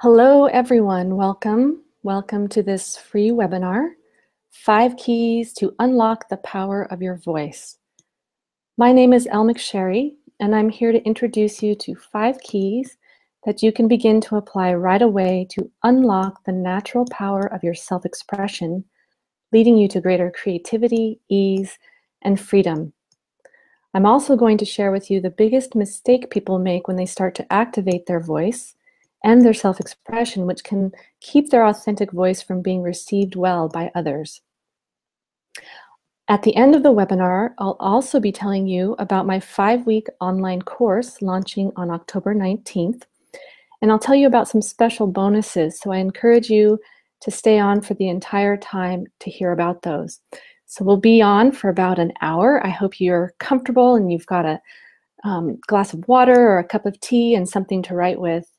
Hello, everyone. Welcome to this free webinar, 5 Keys to Unlock the Power of Your Voice. My name is Elle McSherry, and I'm here to introduce you to 5 keys that you can begin to apply right away to unlock the natural power of your self-expression, leading you to greater creativity, ease, and freedom. I'm also going to share with you the biggest mistake people make when they start to activate their voice and their self-expression, which can keep their authentic voice from being received well by others. At the end of the webinar, I'll also be telling you about my 5-week online course launching on October 19th, and I'll tell you about some special bonuses, so I encourage you to stay on for the entire time to hear about those. So we'll be on for about an hour. I hope you're comfortable and you've got a glass of water or a cup of tea and something to write with,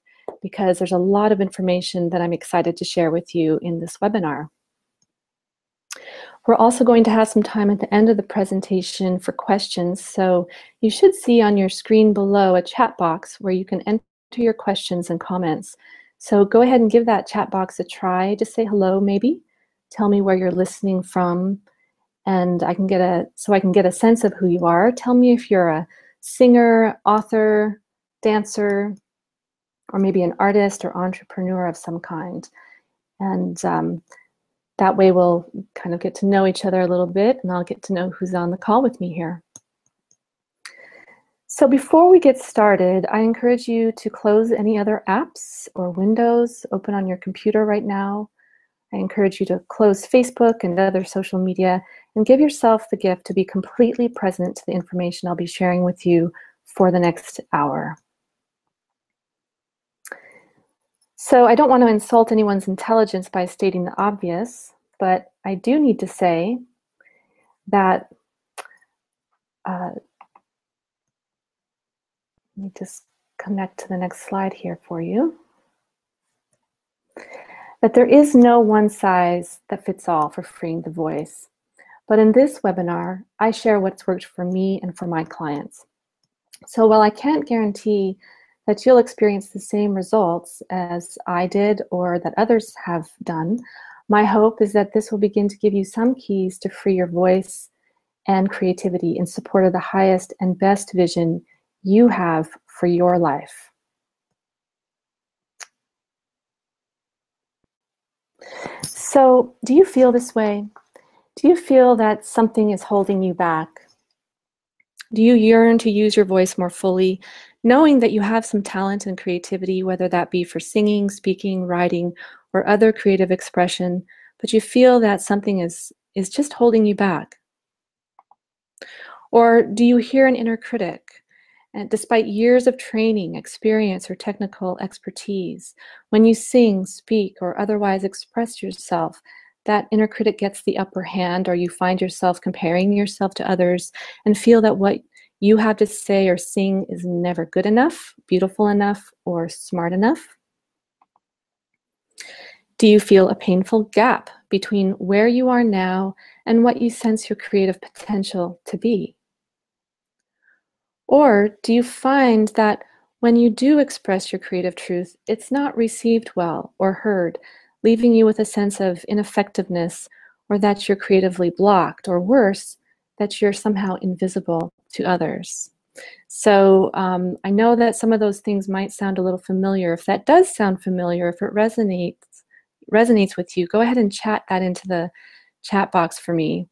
because there's a lot of information that I'm excited to share with you in this webinar. We're also going to have some time at the end of the presentation for questions, so you should see on your screen below a chat box where you can enter your questions and comments. So go ahead and give that chat box a try. Just say hello, maybe. Tell me where you're listening from, and I can get a sense of who you are. Tell me if you're a singer, author, dancer, or maybe an artist or entrepreneur of some kind. And that way we'll kind of get to know each other a little bit, and I'll get to know who's on the call with me here. So before we get started, I encourage you to close any other apps or windows open on your computer right now. I encourage you to close Facebook and other social media and give yourself the gift to be completely present to the information I'll be sharing with you for the next hour. So I don't want to insult anyone's intelligence by stating the obvious, but I do need to say that, let me just connect to the next slide here for you, that there is no one size that fits all for freeing the voice. But in this webinar, I share what's worked for me and for my clients. So while I can't guarantee that you'll experience the same results as I did or that others have done, my hope is that this will begin to give you some keys to free your voice and creativity in support of the highest and best vision you have for your life. So, do you feel this way? Do you feel that something is holding you back? Do you yearn to use your voice more fully, knowing that you have some talent and creativity, whether that be for singing, speaking, writing, or other creative expression, but you feel that something is just holding you back? Or do you hear an inner critic? And despite years of training, experience, or technical expertise, when you sing, speak, or otherwise express yourself, that inner critic gets the upper hand, or you find yourself comparing yourself to others and feel that what you have to say or sing is never good enough, beautiful enough, or smart enough? Do you feel a painful gap between where you are now and what you sense your creative potential to be? Or do you find that when you do express your creative truth, it's not received well or heard, leaving you with a sense of ineffectiveness, or that you're creatively blocked, or worse, that you're somehow invisible to others? So I know that some of those things might sound a little familiar. If that does sound familiar, if it resonates with you, go ahead and chat that into the chat box for me.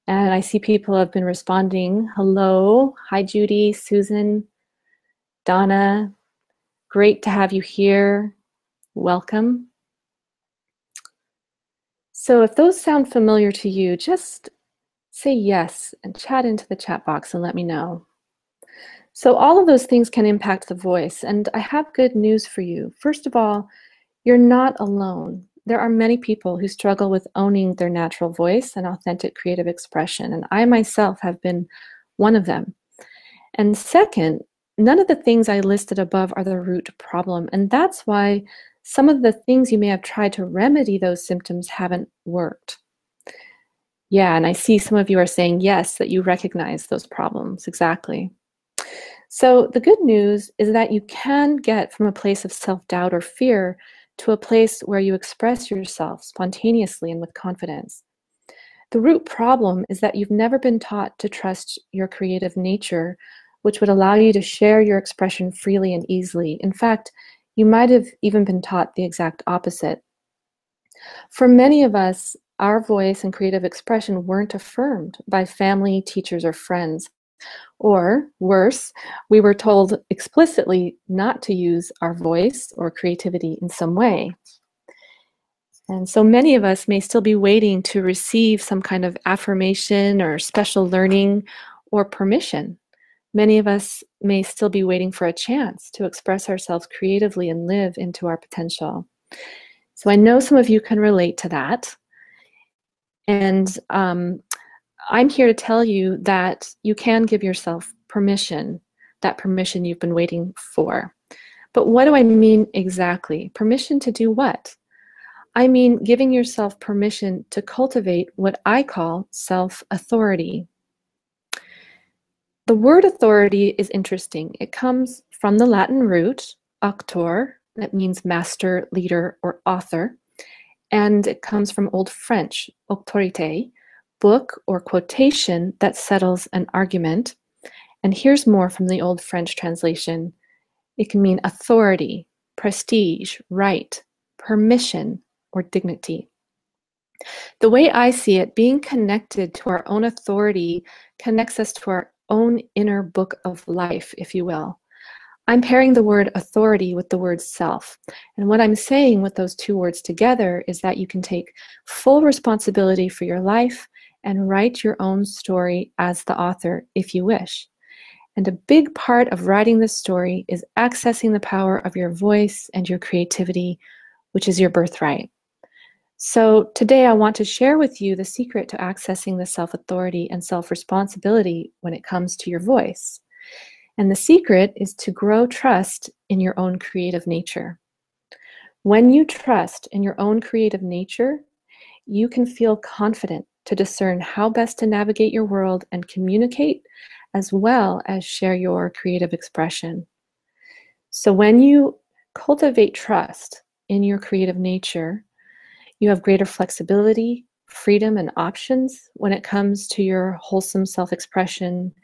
And I see people have been responding. Hello, hi Judy, Susan, Donna, great to have you here. Welcome. So if those sound familiar to you, just say yes and chat into the chat box and let me know. So all of those things can impact the voice, and I have good news for you. First of all, you're not alone. There are many people who struggle with owning their natural voice and authentic creative expression, and I myself have been one of them. And second, none of the things I listed above are the root problem, and that's why some of the things you may have tried to remedy those symptoms haven't worked. Yeah, and I see some of you are saying yes, that you recognize those problems. Exactly. So the good news is that you can get from a place of self-doubt or fear to a place where you express yourself spontaneously and with confidence. The root problem is that you've never been taught to trust your creative nature, which would allow you to share your expression freely and easily. In fact, you might have even been taught the exact opposite. For many of us, our voice and creative expression weren't affirmed by family, teachers, or friends. Or worse, we were told explicitly not to use our voice or creativity in some way. And so many of us may still be waiting to receive some kind of affirmation or special learning or permission. Many of us may still be waiting for a chance to express ourselves creatively and live into our potential. So I know some of you can relate to that. And I'm here to tell you that you can give yourself permission, that permission you've been waiting for. But what do I mean exactly? Permission to do what? I mean giving yourself permission to cultivate what I call self-authority. The word authority is interesting. It comes from the Latin root, auctor, that means master, leader, or author. And it comes from Old French, autorité, book or quotation that settles an argument. And here's more from the Old French translation. It can mean authority, prestige, right, permission, or dignity. The way I see it, being connected to our own authority connects us to our own inner book of life, if you will. I'm pairing the word authority with the word self. And what I'm saying with those two words together is that you can take full responsibility for your life and write your own story as the author if you wish. And a big part of writing this story is accessing the power of your voice and your creativity, which is your birthright. So today I want to share with you the secret to accessing the self-authority and self-responsibility when it comes to your voice. And the secret is to grow trust in your own creative nature. When you trust in your own creative nature, you can feel confident to discern how best to navigate your world and communicate, as well as share your creative expression. So when you cultivate trust in your creative nature, you have greater flexibility, freedom, and options when it comes to your wholesome self-expression.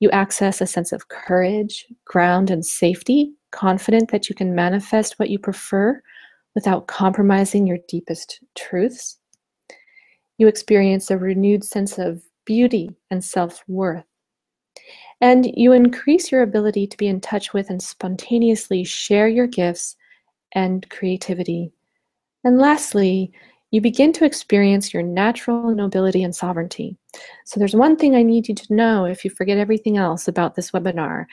You access a sense of courage, ground, and safety, confident that you can manifest what you prefer without compromising your deepest truths. You experience a renewed sense of beauty and self-worth. And you increase your ability to be in touch with and spontaneously share your gifts and creativity. And lastly, you begin to experience your natural nobility and sovereignty. So there's one thing I need you to know if you forget everything else about this webinar,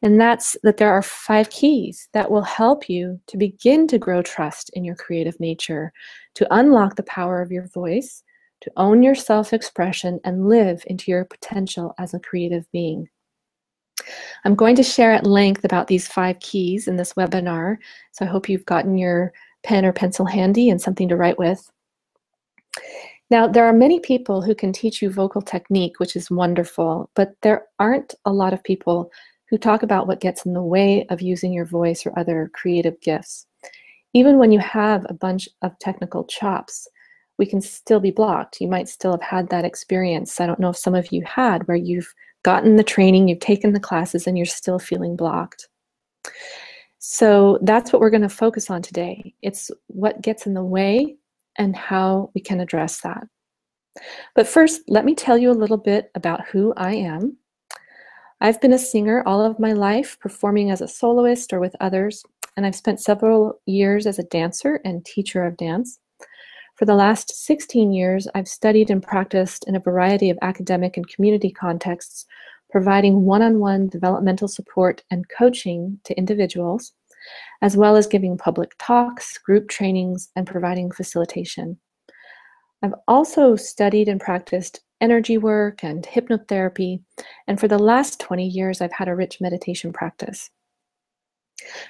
and that's that there are 5 keys that will help you to begin to grow trust in your creative nature, to unlock the power of your voice, to own your self-expression, and live into your potential as a creative being. I'm going to share at length about these 5 keys in this webinar, so I hope you've gotten your pen or pencil handy and something to write with. Now, there are many people who can teach you vocal technique, which is wonderful, but there aren't a lot of people who talk about what gets in the way of using your voice or other creative gifts. Even when you have a bunch of technical chops, we can still be blocked. You might still have had that experience. I don't know if some of you had, where you've gotten the training, you've taken the classes, and you're still feeling blocked. So that's what we're going to focus on today. It's what gets in the way and how we can address that. But first, let me tell you a little bit about who I am. I've been a singer all of my life, performing as a soloist or with others, and I've spent several years as a dancer and teacher of dance. For the last 16 years, I've studied and practiced in a variety of academic and community contexts, providing one-on-one developmental support and coaching to individuals, as well as giving public talks, group trainings, and providing facilitation. I've also studied and practiced energy work and hypnotherapy, and for the last 20 years, I've had a rich meditation practice.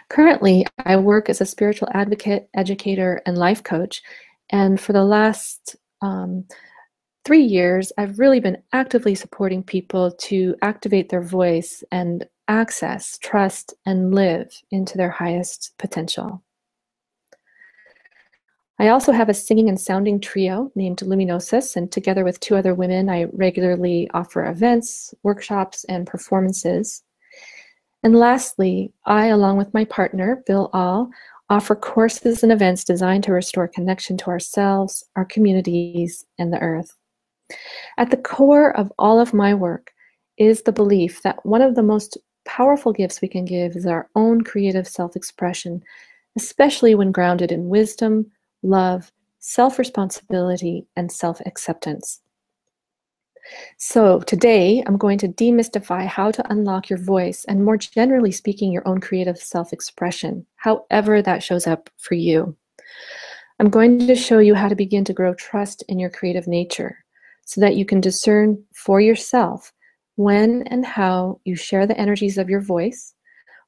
Currently, I work as a spiritual advocate, educator, and life coach, and for the last 3 years, I've really been actively supporting people to activate their voice and access, trust, and live into their highest potential. I also have a singing and sounding trio named Luminosis, and together with two other women, I regularly offer events, workshops, and performances. And lastly, I, along with my partner, Bill All, offer courses and events designed to restore connection to ourselves, our communities, and the earth. At the core of all of my work is the belief that one of the most powerful gifts we can give is our own creative self-expression, especially when grounded in wisdom, love, self-responsibility, and self-acceptance. So today, I'm going to demystify how to unlock your voice and, more generally speaking, your own creative self-expression, however that shows up for you. I'm going to show you how to begin to grow trust in your creative nature so that you can discern for yourself when and how you share the energies of your voice,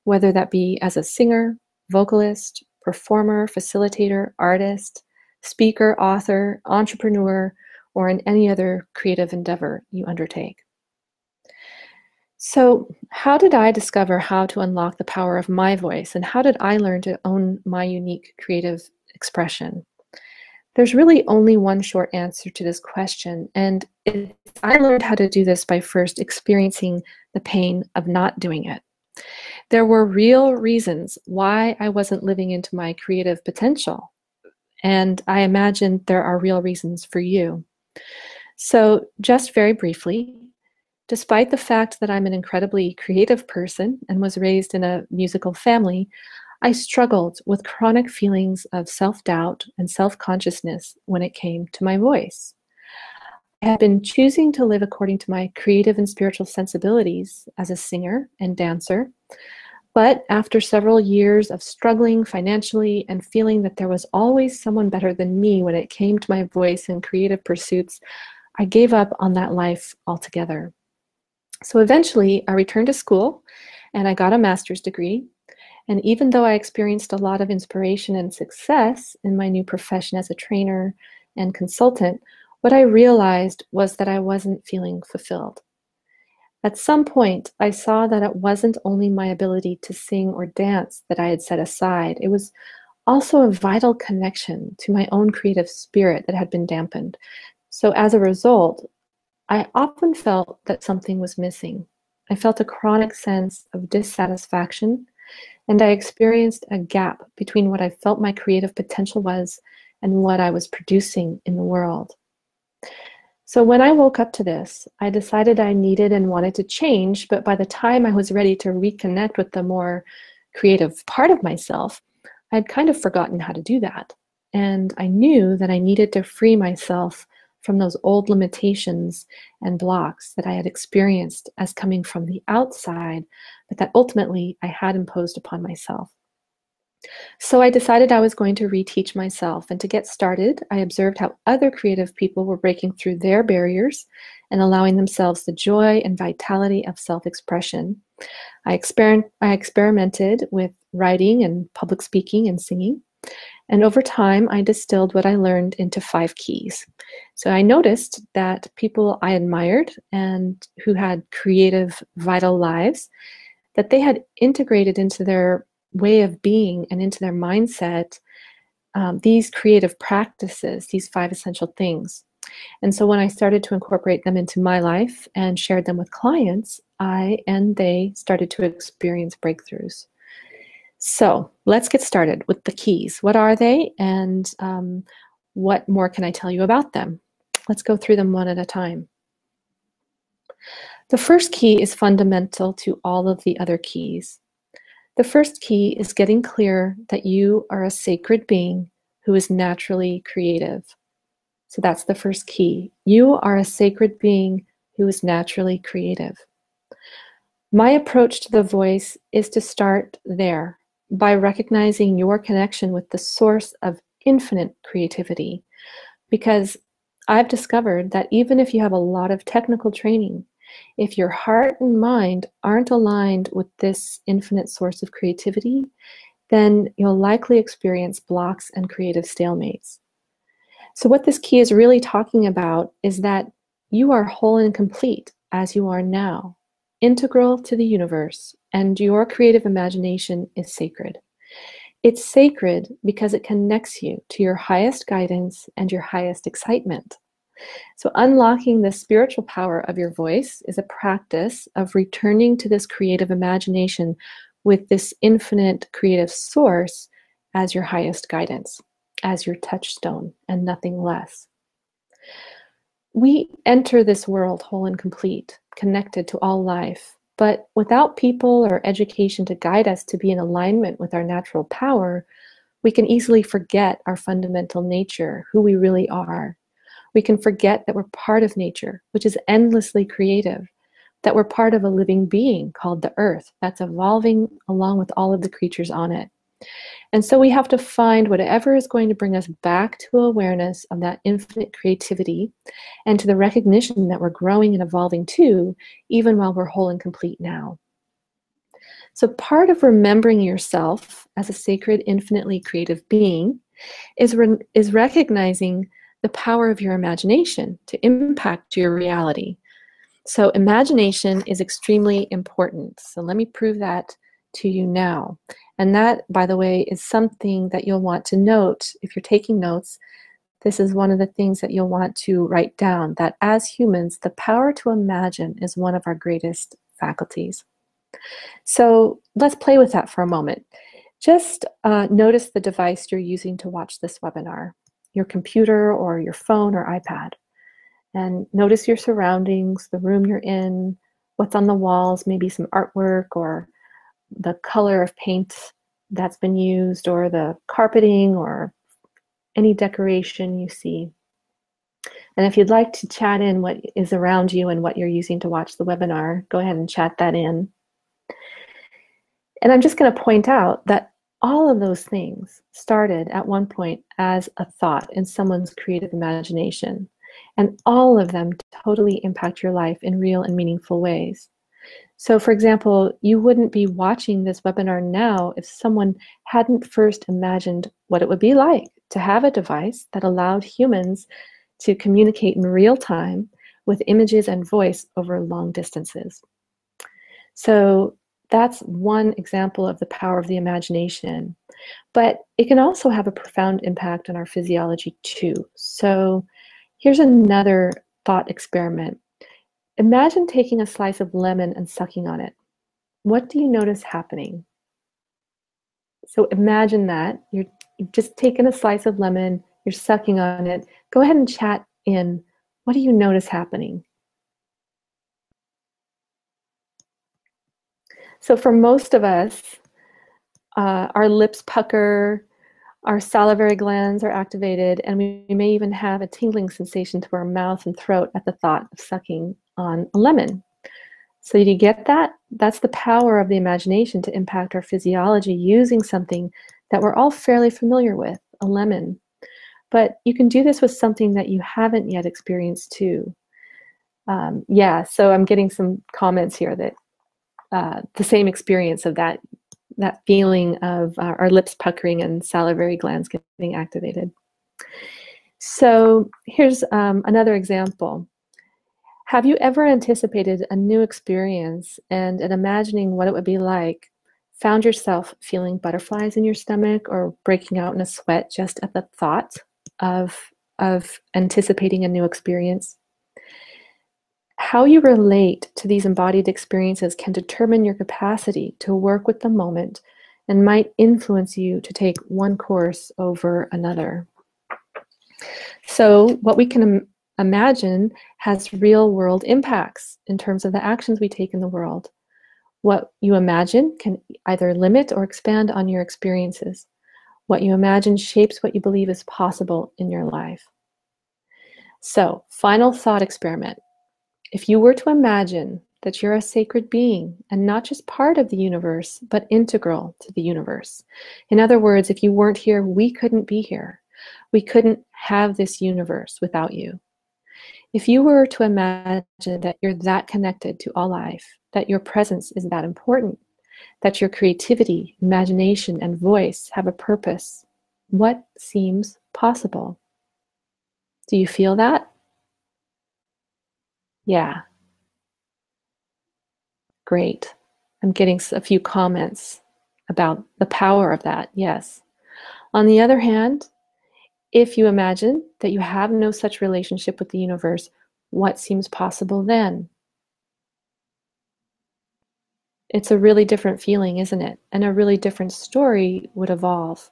whether that be as a singer, vocalist, performer, facilitator, artist, speaker, author, entrepreneur, or in any other creative endeavor you undertake. So, how did I discover how to unlock the power of my voice, and how did I learn to own my unique creative expression? There's really only one short answer to this question, and I learned how to do this by first experiencing the pain of not doing it. There were real reasons why I wasn't living into my creative potential, and I imagine there are real reasons for you. So, just very briefly, despite the fact that I'm an incredibly creative person and was raised in a musical family, I struggled with chronic feelings of self-doubt and self-consciousness when it came to my voice. I had been choosing to live according to my creative and spiritual sensibilities as a singer and dancer, but after several years of struggling financially and feeling that there was always someone better than me when it came to my voice and creative pursuits, I gave up on that life altogether. So eventually, I returned to school and I got a master's degree. And even though I experienced a lot of inspiration and success in my new profession as a trainer and consultant, what I realized was that I wasn't feeling fulfilled. At some point, I saw that it wasn't only my ability to sing or dance that I had set aside. It was also a vital connection to my own creative spirit that had been dampened. So as a result, I often felt that something was missing. I felt a chronic sense of dissatisfaction, and I experienced a gap between what I felt my creative potential was and what I was producing in the world. So when I woke up to this, I decided I needed and wanted to change, but by the time I was ready to reconnect with the more creative part of myself, I'd kind of forgotten how to do that. And I knew that I needed to free myself from those old limitations and blocks that I had experienced as coming from the outside, but that ultimately I had imposed upon myself. So I decided I was going to reteach myself, and to get started, I observed how other creative people were breaking through their barriers and allowing themselves the joy and vitality of self-expression. I experimented with writing and public speaking and singing. And over time, I distilled what I learned into 5 keys. So I noticed that people I admired and who had creative, vital lives, that they had integrated into their way of being and into their mindset these creative practices, these 5 essential things. And so when I started to incorporate them into my life and shared them with clients, I and they started to experience breakthroughs. So let's get started with the keys. What are they, and what more can I tell you about them? Let's go through them one at a time. The first key is fundamental to all of the other keys. The first key is getting clear that you are a sacred being who is naturally creative. So that's the first key. You are a sacred being who is naturally creative. My approach to the voice is to start there, by recognizing your connection with the source of infinite creativity. Because I've discovered that even if you have a lot of technical training, if your heart and mind aren't aligned with this infinite source of creativity, then you'll likely experience blocks and creative stalemates. So what this key is really talking about is that you are whole and complete as you are now, integral to the universe, and your creative imagination is sacred. It's sacred because it connects you to your highest guidance and your highest excitement. So, unlocking the spiritual power of your voice is a practice of returning to this creative imagination with this infinite creative source as your highest guidance, as your touchstone, and nothing less. We enter this world whole and complete, connected to all life, but without people or education to guide us to be in alignment with our natural power, we can easily forget our fundamental nature, who we really are. We can forget that we're part of nature, which is endlessly creative, that we're part of a living being called the earth that's evolving along with all of the creatures on it. And so we have to find whatever is going to bring us back to awareness of that infinite creativity and to the recognition that we're growing and evolving too, even while we're whole and complete now. So part of remembering yourself as a sacred, infinitely creative being is recognizing the power of your imagination to impact your reality. So imagination is extremely important. So let me prove that to you now. And that, by the way, is something that you'll want to note. If you're taking notes, this is one of the things that you'll want to write down, that as humans, the power to imagine is one of our greatest faculties. So let's play with that for a moment. Just notice the device you're using to watch this webinar, your computer or your phone or iPad. And notice your surroundings, the room you're in, what's on the walls, maybe some artwork or the color of paint that's been used, or the carpeting or any decoration you see. And if you'd like to chat in what is around you and what you're using to watch the webinar, go ahead and chat that in. And I'm just going to point out that all of those things started at one point as a thought in someone's creative imagination. And all of them totally impact your life in real and meaningful ways. So for example, you wouldn't be watching this webinar now if someone hadn't first imagined what it would be like to have a device that allowed humans to communicate in real time with images and voice over long distances. So that's one example of the power of the imagination. But it can also have a profound impact on our physiology too. So here's another thought experiment. Imagine taking a slice of lemon and sucking on it. What do you notice happening? So imagine that you've just taken a slice of lemon, you're sucking on it. Go ahead and chat in. What do you notice happening? So for most of us, our lips pucker, our salivary glands are activated, and we may even have a tingling sensation to our mouth and throat at the thought of sucking on a lemon. So do you get that? That's the power of the imagination to impact our physiology using something that we're all fairly familiar with, a lemon. But you can do this with something that you haven't yet experienced too. Yeah, so I'm getting some comments here that the same experience of that feeling of our lips puckering and salivary glands getting activated. So here's another example. Have you ever anticipated a new experience and in imagining what it would be like, found yourself feeling butterflies in your stomach or breaking out in a sweat just at the thought of anticipating a new experience? How you relate to these embodied experiences can determine your capacity to work with the moment and might influence you to take one course over another. So what we can imagine has real world impacts in terms of the actions we take in the world. What you imagine can either limit or expand on your experiences. What you imagine shapes what you believe is possible in your life. So, final thought experiment. If you were to imagine that you're a sacred being and not just part of the universe, but integral to the universe. In other words, if you weren't here, we couldn't be here. We couldn't have this universe without you. If you were to imagine that you're that connected to all life, that your presence is that important, that your creativity, imagination, and voice have a purpose, what seems possible? Do you feel that? Yeah. Great. I'm getting a few comments. about the power of that, yes. On the other hand, if you imagine that you have no such relationship with the universe, what seems possible then? It's a really different feeling, isn't it? And a really different story would evolve.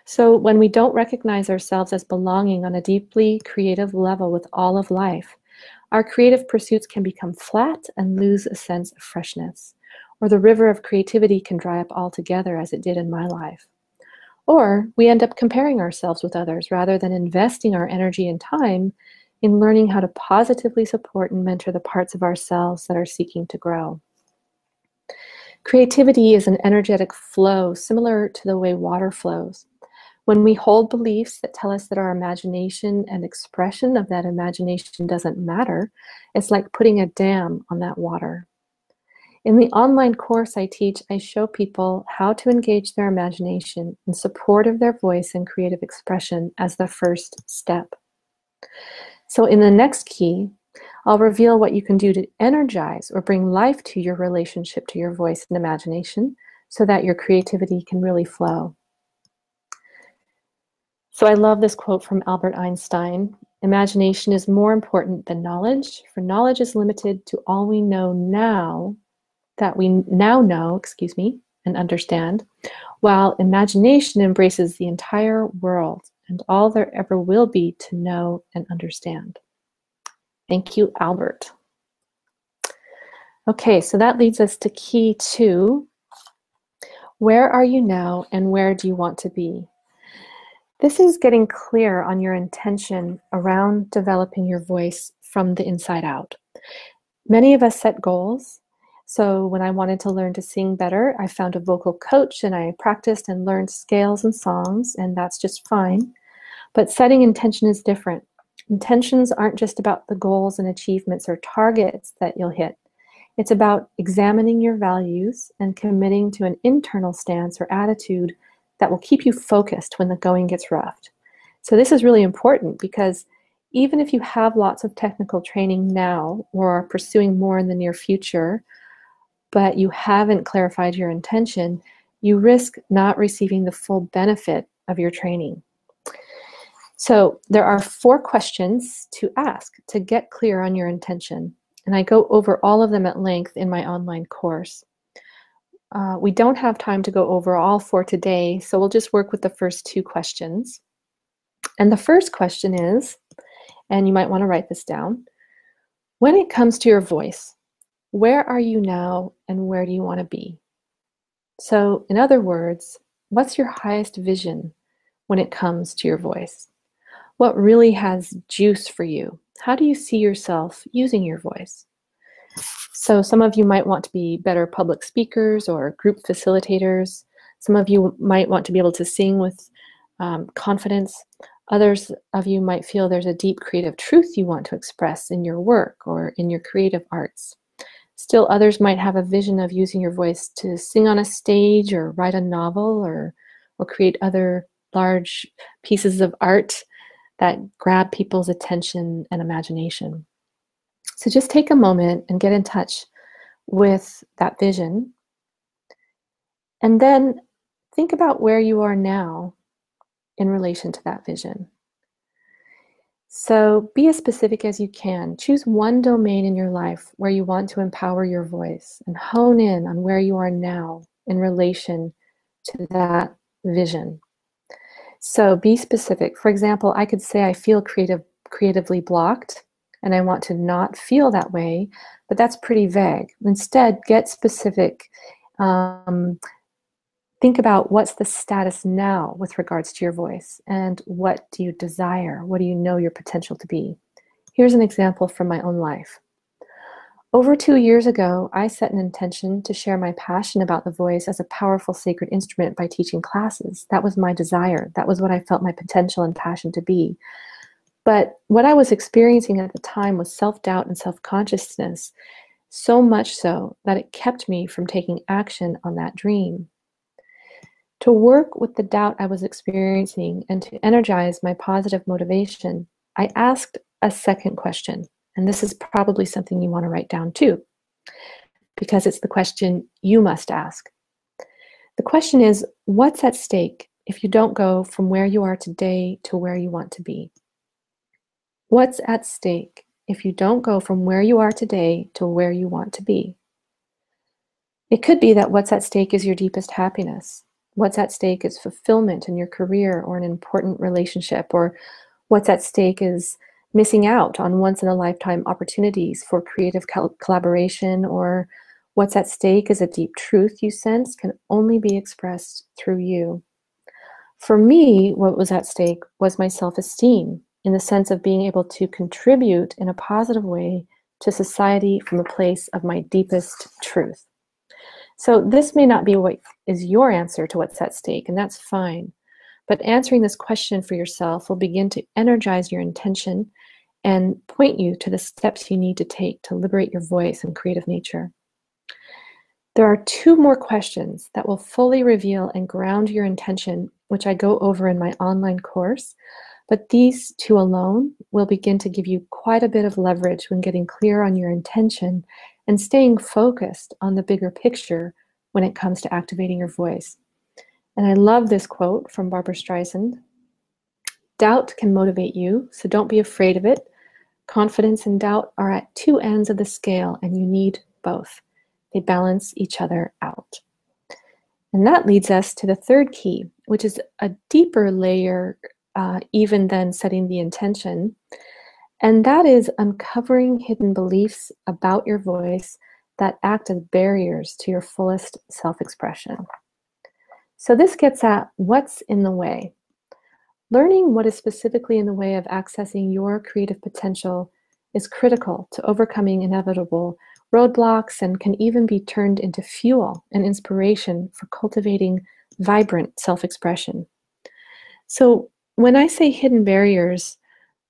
So when we don't recognize ourselves as belonging on a deeply creative level with all of life, our creative pursuits can become flat and lose a sense of freshness. Or the river of creativity can dry up altogether, as it did in my life. Or we end up comparing ourselves with others rather than investing our energy and time in learning how to positively support and mentor the parts of ourselves that are seeking to grow. Creativity is an energetic flow similar to the way water flows. When we hold beliefs that tell us that our imagination and expression of that imagination doesn't matter, it's like putting a dam on that water. In the online course I teach, I show people how to engage their imagination in support of their voice and creative expression as the first step. So in the next key, I'll reveal what you can do to energize or bring life to your relationship to your voice and imagination so that your creativity can really flow. So I love this quote from Albert Einstein. Imagination is more important than knowledge, for knowledge is limited to all we know now, that we now know, and understand, while imagination embraces the entire world and all there ever will be to know and understand. Thank you, Albert. Okay, so that leads us to key 2. Where are you now and where do you want to be? This is getting clear on your intention around developing your voice from the inside out. Many of us set goals. So when I wanted to learn to sing better, I found a vocal coach and I practiced and learned scales and songs, and that's just fine. But setting intention is different. Intentions aren't just about the goals and achievements or targets that you'll hit. It's about examining your values and committing to an internal stance or attitude that will keep you focused when the going gets rough. So this is really important because even if you have lots of technical training now or are pursuing more in the near future, but you haven't clarified your intention, you risk not receiving the full benefit of your training. So there are 4 questions to ask to get clear on your intention. And I go over all of them at length in my online course. We don't have time to go over all 4 today, so we'll just work with the first 2 questions. And the first question is, and you might want to write this down, when it comes to your voice, where are you now and where do you want to be? So in other words, what's your highest vision when it comes to your voice? What really has juice for you? How do you see yourself using your voice? So some of you might want to be better public speakers or group facilitators. Some of you might want to be able to sing with confidence. Others of you might feel there's a deep creative truth you want to express in your work or in your creative arts. Still others might have a vision of using your voice to sing on a stage or write a novel or create other large pieces of art that grab people's attention and imagination. So just take a moment and get in touch with that vision. And then think about where you are now in relation to that vision. So be as specific as you can. Choose one domain in your life where you want to empower your voice and hone in on where you are now in relation to that vision. So be specific. For example, I could say I feel creatively blocked and I want to not feel that way, but that's pretty vague. Instead, get specific. Think about what's the status now with regards to your voice and what do you desire? What do you know your potential to be? Here's an example from my own life. Over 2 years ago, I set an intention to share my passion about the voice as a powerful sacred instrument by teaching classes. That was my desire. That was what I felt my potential and passion to be. But what I was experiencing at the time was self-doubt and self-consciousness, so much so that it kept me from taking action on that dream. To work with the doubt I was experiencing and to energize my positive motivation, I asked a second question. And this is probably something you want to write down too, because it's the question you must ask. The question is, what's at stake if you don't go from where you are today to where you want to be? What's at stake if you don't go from where you are today to where you want to be? It could be that what's at stake is your deepest happiness. What's at stake is fulfillment in your career or an important relationship, or what's at stake is missing out on once-in-a-lifetime opportunities for creative collaboration, or what's at stake is a deep truth you sense can only be expressed through you. For me, what was at stake was my self-esteem, in the sense of being able to contribute in a positive way to society from a place of my deepest truth. So this may not be what is your answer to what's at stake, and that's fine. But answering this question for yourself will begin to energize your intention and point you to the steps you need to take to liberate your voice and creative nature. There are 2 more questions that will fully reveal and ground your intention, which I go over in my online course. But these 2 alone will begin to give you quite a bit of leverage when getting clear on your intention and staying focused on the bigger picture when it comes to activating your voice. And I love this quote from Barbara Streisand. Doubt can motivate you, so don't be afraid of it. Confidence and doubt are at 2 ends of the scale, and you need both. They balance each other out. And that leads us to the 3rd key, which is a deeper layer even than setting the intention. And that is uncovering hidden beliefs about your voice that act as barriers to your fullest self-expression. So this gets at what's in the way. Learning what is specifically in the way of accessing your creative potential is critical to overcoming inevitable roadblocks and can even be turned into fuel and inspiration for cultivating vibrant self-expression. So when I say hidden barriers,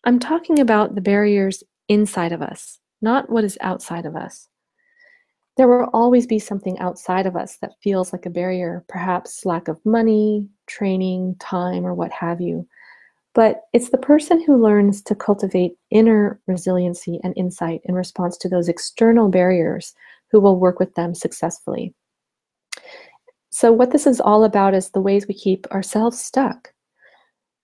I'm talking about the barriers inside of us, not what is outside of us. There will always be something outside of us that feels like a barrier, perhaps lack of money, training, time, or what have you. But it's the person who learns to cultivate inner resiliency and insight in response to those external barriers who will work with them successfully. So what this is all about is the ways we keep ourselves stuck.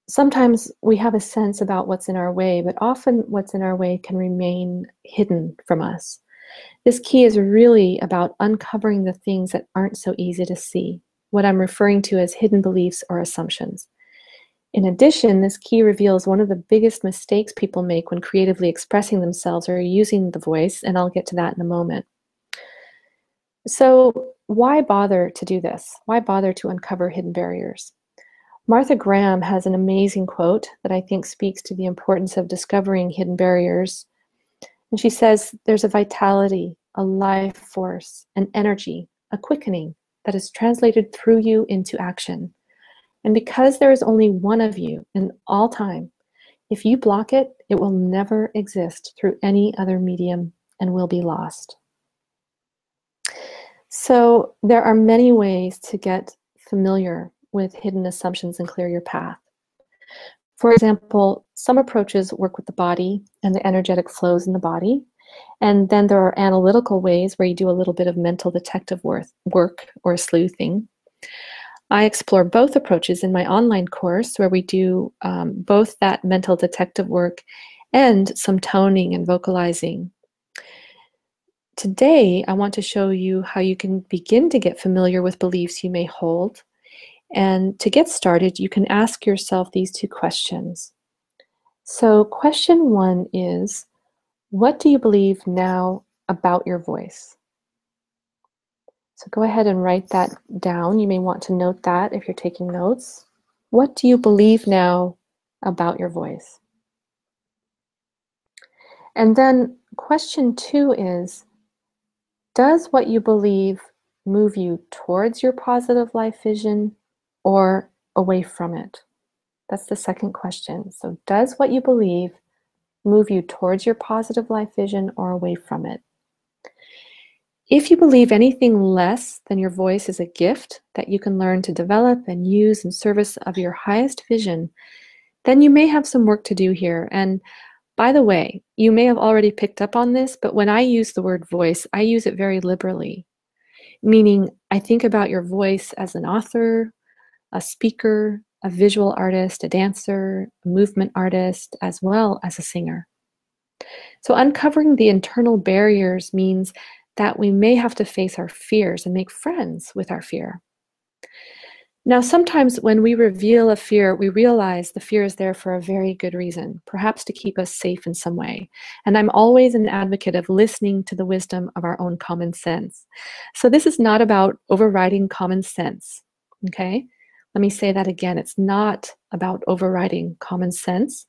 Sometimes we have a sense about what's in our way, but often what's in our way can remain hidden from us. This key is really about uncovering the things that aren't so easy to see, what I'm referring to as hidden beliefs or assumptions. In addition, this key reveals one of the biggest mistakes people make when creatively expressing themselves or using the voice, and I'll get to that in a moment. So why bother to do this? Why bother to uncover hidden barriers? Martha Graham has an amazing quote that I think speaks to the importance of discovering hidden barriers. And she says, there's a vitality, a life force, an energy, a quickening that is translated through you into action. And because there is only one of you in all time, if you block it, it will never exist through any other medium and will be lost. So there are many ways to get familiar with hidden assumptions and clear your path. For example, some approaches work with the body and the energetic flows in the body. And then there are analytical ways where you do a little bit of mental detective work or sleuthing. I explore both approaches in my online course where we do both that mental detective work and some toning and vocalizing. Today, I want to show you how you can begin to get familiar with beliefs you may hold. And to get started, you can ask yourself these 2 questions. So question 1 is, what do you believe now about your voice? So go ahead and write that down. You may want to note that if you're taking notes. What do you believe now about your voice? And then question 2 is, does what you believe move you towards your positive life vision or away from it? That's the second question. So does what you believe move you towards your positive life vision or away from it? If you believe anything less than your voice is a gift that you can learn to develop and use in service of your highest vision, then you may have some work to do here. And by the way, you may have already picked up on this, but when I use the word voice, I use it very liberally. meaning I think about your voice as an author, a speaker, a visual artist, a dancer, a movement artist, as well as a singer. So uncovering the internal barriers means that we may have to face our fears and make friends with our fear. Now, sometimes when we reveal a fear, we realize the fear is there for a very good reason, perhaps to keep us safe in some way. And I'm always an advocate of listening to the wisdom of our own common sense. So this is not about overriding common sense, okay? Let me say that again. It's not about overriding common sense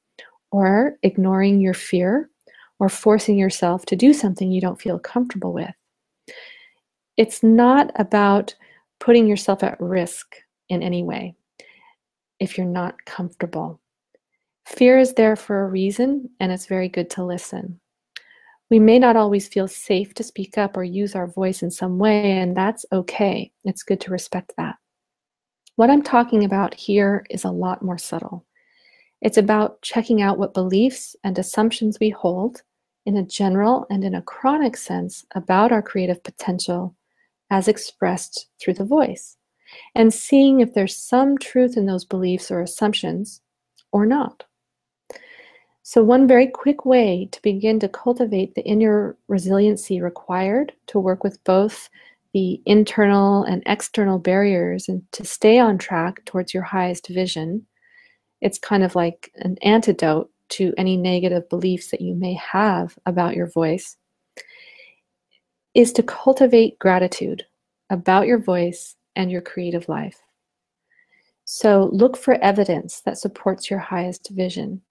or ignoring your fear or forcing yourself to do something you don't feel comfortable with. It's not about putting yourself at risk in any way if you're not comfortable. Fear is there for a reason, and it's very good to listen. We may not always feel safe to speak up or use our voice in some way, and that's okay. It's good to respect that. What I'm talking about here is a lot more subtle. It's about checking out what beliefs and assumptions we hold in a general and in a chronic sense about our creative potential as expressed through the voice, and seeing if there's some truth in those beliefs or assumptions or not. So one very quick way to begin to cultivate the inner resiliency required to work with both the internal and external barriers and to stay on track towards your highest vision, it's kind of like an antidote to any negative beliefs that you may have about your voice, is to cultivate gratitude about your voice and your creative life. So look for evidence that supports your highest vision.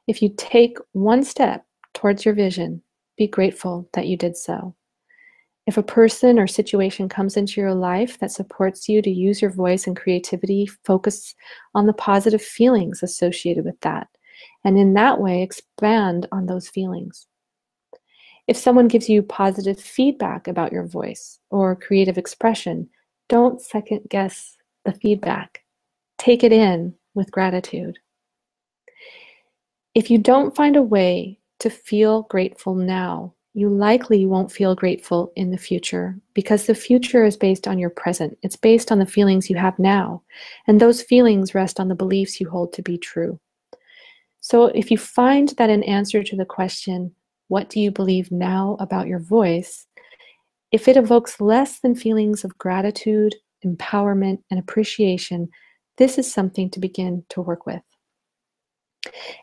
If you take one step towards your vision, be grateful that you did so. If a person or situation comes into your life that supports you to use your voice and creativity, focus on the positive feelings associated with that, and in that way expand on those feelings. If someone gives you positive feedback about your voice or creative expression, don't second guess the feedback. Take it in with gratitude. If you don't find a way to feel grateful now, you likely won't feel grateful in the future, because the future is based on your present. It's based on the feelings you have now, and those feelings rest on the beliefs you hold to be true. So if you find that an answer to the question, what do you believe now about your voice, if it evokes less than feelings of gratitude, empowerment, and appreciation, this is something to begin to work with.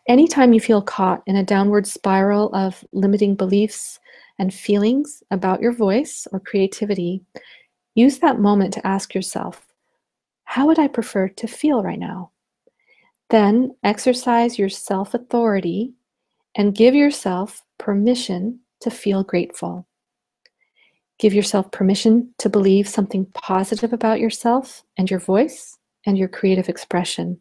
Anytime you feel caught in a downward spiral of limiting beliefs and feelings about your voice or creativity, use that moment to ask yourself, how would I prefer to feel right now? Then exercise your self-authority and give yourself permission to feel grateful. Give yourself permission to believe something positive about yourself and your voice and your creative expression.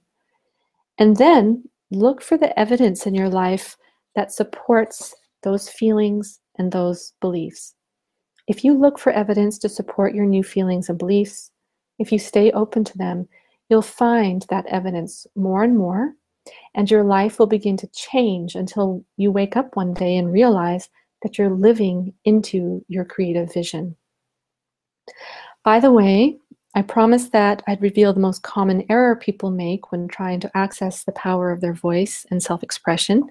And then look for the evidence in your life that supports those feelings and those beliefs. If you look for evidence to support your new feelings and beliefs, if you stay open to them, you'll find that evidence more and more, and your life will begin to change until you wake up one day and realize that you're living into your creative vision. By the way, I promised that I'd reveal the most common error people make when trying to access the power of their voice and self-expression.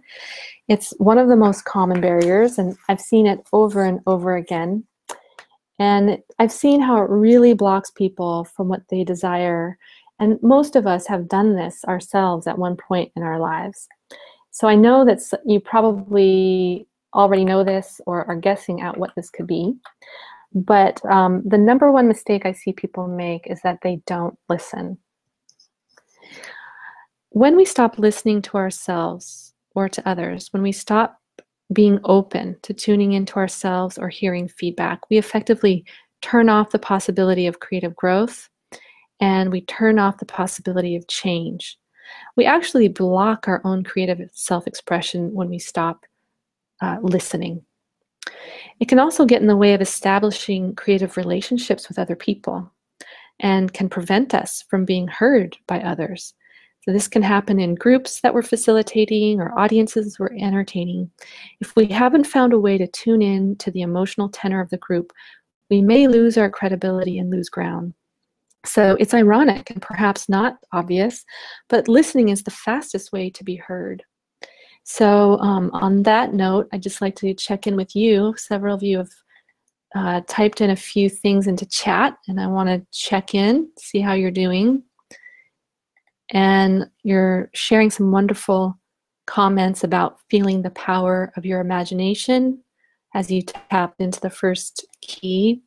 It's one of the most common barriers, and I've seen it over and over again. And I've seen how it really blocks people from what they desire. And most of us have done this ourselves at one point in our lives. So I know that you probably already know this or are guessing at what this could be. But the number one mistake I see people make is that they don't listen. When we stop listening to ourselves or to others, when we stop being open to tuning into ourselves or hearing feedback, we effectively turn off the possibility of creative growth, and we turn off the possibility of change. We actually block our own creative self-expression when we stop listening. It can also get in the way of establishing creative relationships with other people and can prevent us from being heard by others. So this can happen in groups that we're facilitating or audiences we're entertaining. If we haven't found a way to tune in to the emotional tenor of the group, we may lose our credibility and lose ground. So it's ironic and perhaps not obvious, but listening is the fastest way to be heard. So on that note, I'd just like to check in with you. Several of you have typed in a few things into chat, and I want to check in, see how you're doing. And you're sharing some wonderful comments about feeling the power of your imagination as you tap into the first key.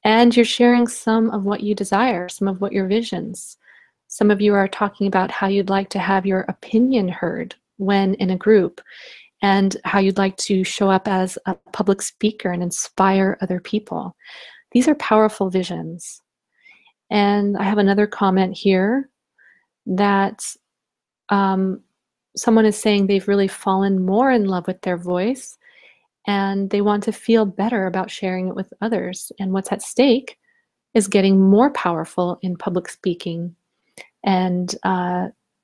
And you're sharing some of what you desire, some of what your visions. Some of you are talking about how you'd like to have your opinion heard when in a group, and how you'd like to show up as a public speaker and inspire other people. These are powerful visions. And I have another comment here that someone is saying they've really fallen more in love with their voice, and they want to feel better about sharing it with others. And what's at stake is getting more powerful in public speaking and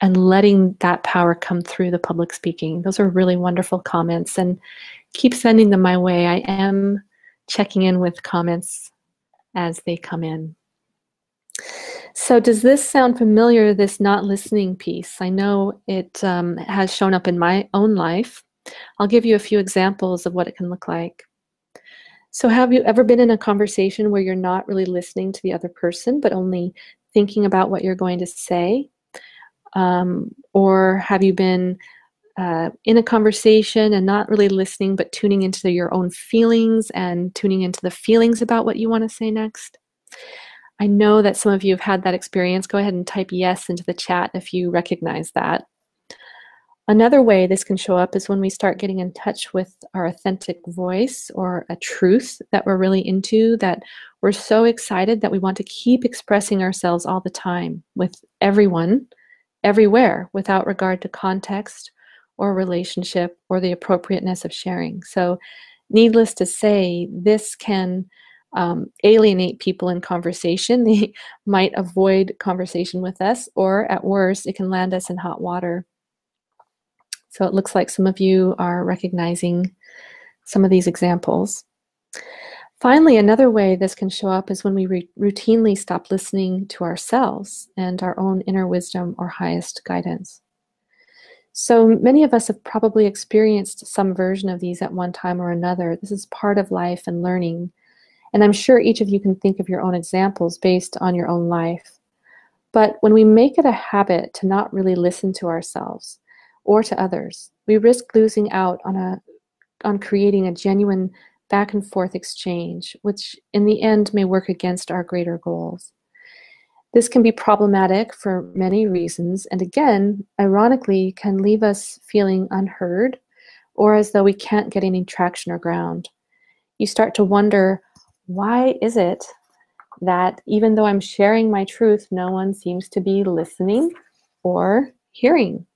letting that power come through the public speaking. Those are really wonderful comments, and keep sending them my way. I am checking in with comments as they come in. So does this sound familiar, this not listening piece? I know it has shown up in my own life. I'll give you a few examples of what it can look like. So have you ever been in a conversation where you're not really listening to the other person, but only thinking about what you're going to say? Or have you been in a conversation and not really listening, but tuning into your own feelings and tuning into the feelings about what you want to say next? I know that some of you have had that experience. Go ahead and type yes into the chat if you recognize that. Another way this can show up is when we start getting in touch with our authentic voice or a truth that we're really into, that we're so excited that we want to keep expressing ourselves all the time with everyone, everywhere, without regard to context or relationship or the appropriateness of sharing. So needless to say, this can alienate people in conversation. They might avoid conversation with us, or at worst, it can land us in hot water. So it looks like some of you are recognizing some of these examples. Finally, another way this can show up is when we routinely stop listening to ourselves and our own inner wisdom or highest guidance. So many of us have probably experienced some version of these at one time or another. This is part of life and learning. And I'm sure each of you can think of your own examples based on your own life. But when we make it a habit to not really listen to ourselves or to others, we risk losing out on creating a genuine back and forth exchange, which in the end may work against our greater goals. This can be problematic for many reasons, and again, ironically, can leave us feeling unheard or as though we can't get any traction or ground. You start to wonder, why is it that even though I'm sharing my truth, no one seems to be listening or hearing?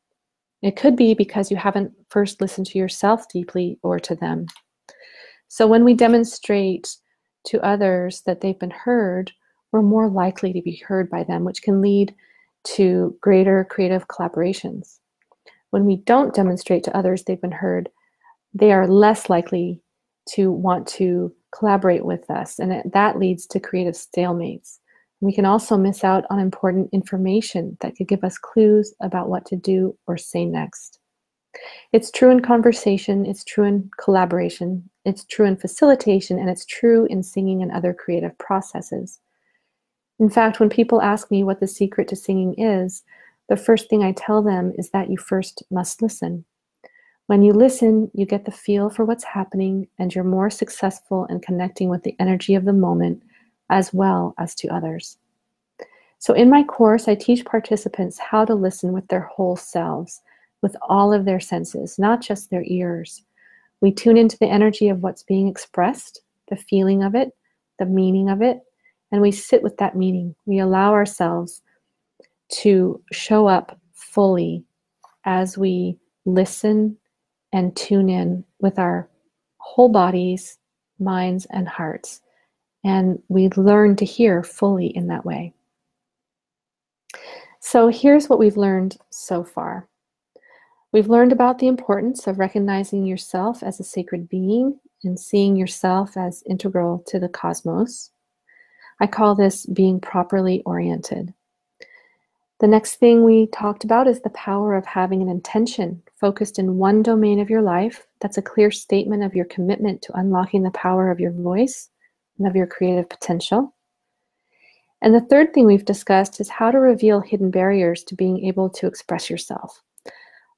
It could be because you haven't first listened to yourself deeply or to them. So when we demonstrate to others that they've been heard, we're more likely to be heard by them, which can lead to greater creative collaborations. When we don't demonstrate to others they've been heard, they are less likely to want to collaborate with us, and that leads to creative stalemates. We can also miss out on important information that could give us clues about what to do or say next. It's true in conversation, it's true in collaboration, it's true in facilitation, and it's true in singing and other creative processes. In fact, when people ask me what the secret to singing is, the first thing I tell them is that you first must listen. When you listen, you get the feel for what's happening, and you're more successful in connecting with the energy of the moment as well as to others. So in my course, I teach participants how to listen with their whole selves, with all of their senses, not just their ears. We tune into the energy of what's being expressed, the feeling of it, the meaning of it, and we sit with that meaning. We allow ourselves to show up fully as we listen and tune in with our whole bodies, minds, and hearts. And we learn to hear fully in that way. So here's what we've learned so far. We've learned about the importance of recognizing yourself as a sacred being and seeing yourself as integral to the cosmos. I call this being properly oriented. The next thing we talked about is the power of having an intention focused in one domain of your life. That's a clear statement of your commitment to unlocking the power of your voice and of your creative potential. And the third thing we've discussed is how to reveal hidden barriers to being able to express yourself.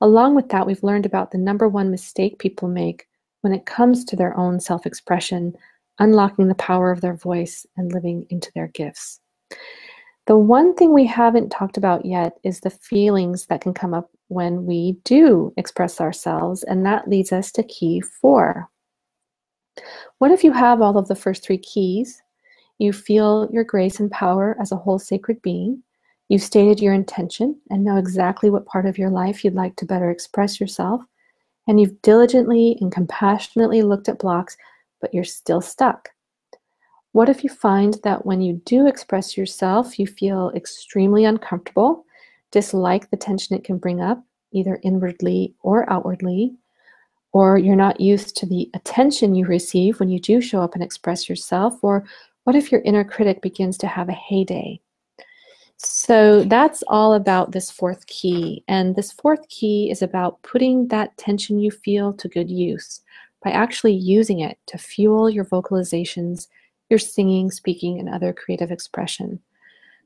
Along with that, we've learned about the number one mistake people make when it comes to their own self-expression, unlocking the power of their voice and living into their gifts. The one thing we haven't talked about yet is the feelings that can come up when we do express ourselves, and that leads us to key 4. What if you have all of the first 3 keys? You feel your grace and power as a whole sacred being. You've stated your intention and know exactly what part of your life you'd like to better express yourself, and you've diligently and compassionately looked at blocks, but you're still stuck. What if you find that when you do express yourself, you feel extremely uncomfortable, dislike the tension it can bring up, either inwardly or outwardly, or you're not used to the attention you receive when you do show up and express yourself, or what if your inner critic begins to have a heyday? So that's all about this 4th key. And this 4th key is about putting that tension you feel to good use by actually using it to fuel your vocalizations, your singing, speaking, and other creative expression.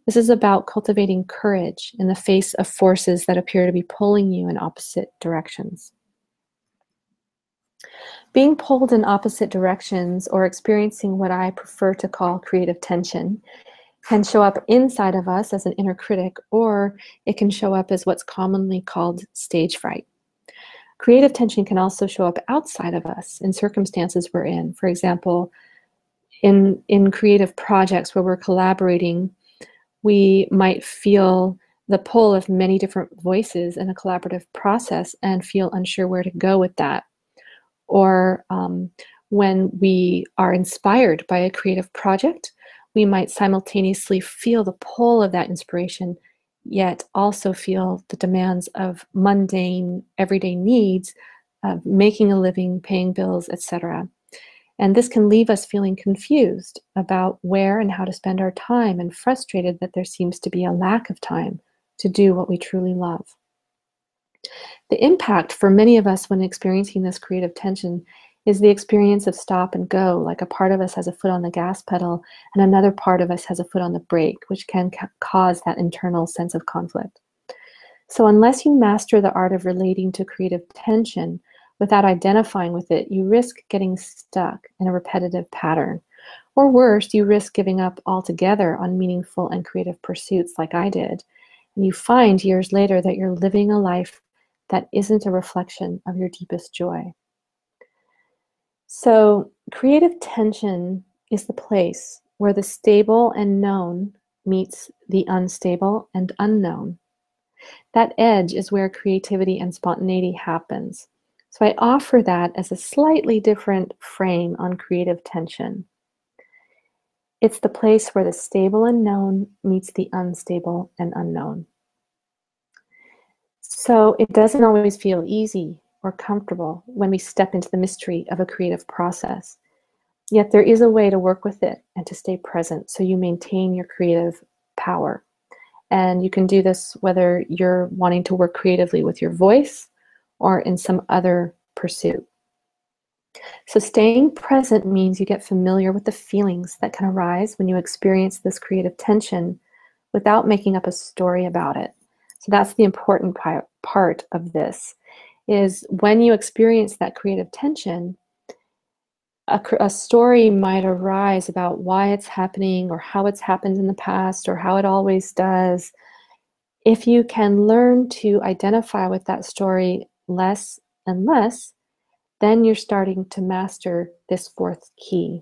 This is about cultivating courage in the face of forces that appear to be pulling you in opposite directions. Being pulled in opposite directions, or experiencing what I prefer to call creative tension, can show up inside of us as an inner critic, or it can show up as what's commonly called stage fright. Creative tension can also show up outside of us in circumstances we're in. For example, in creative projects where we're collaborating, we might feel the pull of many different voices in a collaborative process and feel unsure where to go with that. Or when we are inspired by a creative project, we might simultaneously feel the pull of that inspiration, yet also feel the demands of mundane, everyday needs of making a living, paying bills, etc. And this can leave us feeling confused about where and how to spend our time, and frustrated that there seems to be a lack of time to do what we truly love. The impact for many of us when experiencing this creative tension is the experience of stop and go, like a part of us has a foot on the gas pedal and another part of us has a foot on the brake, which can cause that internal sense of conflict. So unless you master the art of relating to creative tension without identifying with it, you risk getting stuck in a repetitive pattern. Or worse, you risk giving up altogether on meaningful and creative pursuits like I did. And you find years later that you're living a life that isn't a reflection of your deepest joy. So creative tension is the place where the stable and known meets the unstable and unknown. That edge is where creativity and spontaneity happens. So I offer that as a slightly different frame on creative tension. It's the place where the stable and known meets the unstable and unknown. So it doesn't always feel easy or comfortable when we step into the mystery of a creative process. Yet there is a way to work with it and to stay present so you maintain your creative power. And you can do this whether you're wanting to work creatively with your voice or in some other pursuit. So staying present means you get familiar with the feelings that can arise when you experience this creative tension without making up a story about it. So that's the important part of this, is when you experience that creative tension, a story might arise about why it's happening or how it's happened in the past or how it always does. If you can learn to identify with that story less and less, then you're starting to master this 4th key.